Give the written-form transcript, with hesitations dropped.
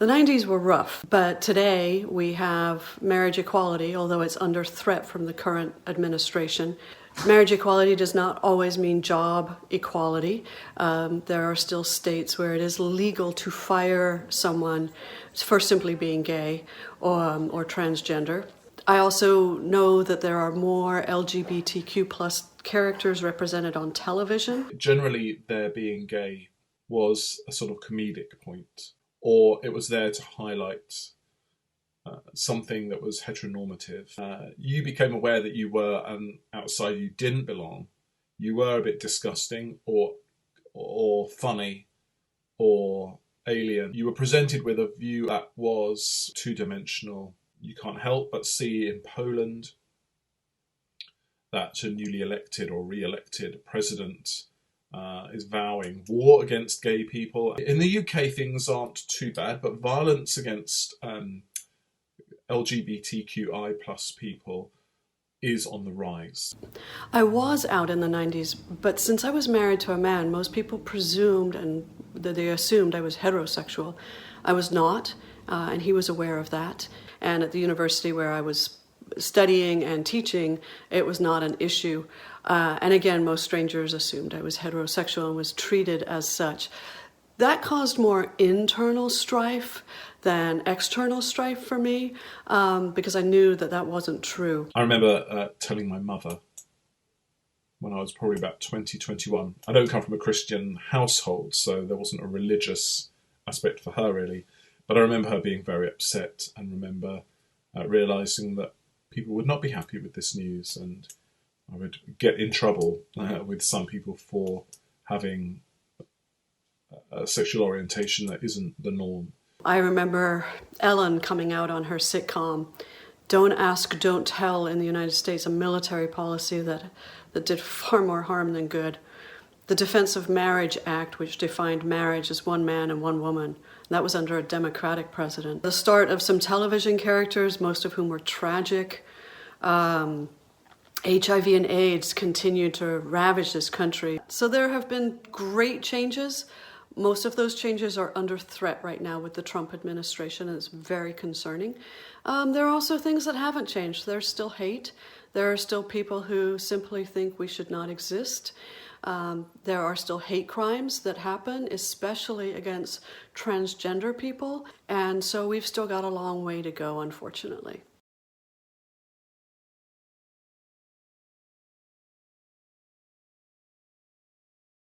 The 90s were rough, but today we have marriage equality, although it's under threat from the current administration. Marriage equality does not always mean job equality. There are still states where it is legal to fire someone for simply being gay or transgender. I also know that there are more LGBTQ plus characters represented on television. Generally, their being gay was a sort of comedic point, or it was there to highlight something that was heteronormative. You became aware that you were an outsider, you didn't belong. You were a bit disgusting or funny or alien. You were presented with a view that was two-dimensional. You can't help but see in Poland that a newly elected or re-elected president is vowing war against gay people. In the UK, things aren't too bad, but violence against LGBTQI plus people is on the rise. I was out in the 90s, but since I was married to a man, most people presumed and they assumed I was heterosexual. I was not, and he was aware of that. And at the university where I was studying and teaching, it was not an issue. And again, most strangers assumed I was heterosexual and was treated as such. That caused more internal strife than external strife for me, because I knew that that wasn't true. I remember telling my mother when I was probably about 20, 21. I don't come from a Christian household, so there wasn't a religious aspect for her really. But I remember her being very upset and remember realising that people would not be happy with this news, and I would get in trouble with some people for having a sexual orientation that isn't the norm. I remember Ellen coming out on her sitcom, Don't Ask, Don't Tell in the United States, a military policy that did far more harm than good. The Defense of Marriage Act, which defined marriage as one man and one woman. That was under a Democratic president. The start of some television characters, most of whom were tragic. HIV and AIDS continued to ravage this country. So there have been great changes. Most of those changes are under threat right now with the Trump administration, and it's very concerning. There are also things that haven't changed. There's still hate. There are still people who simply think we should not exist. There are still hate crimes that happen, especially against transgender people. And so we've still got a long way to go, unfortunately.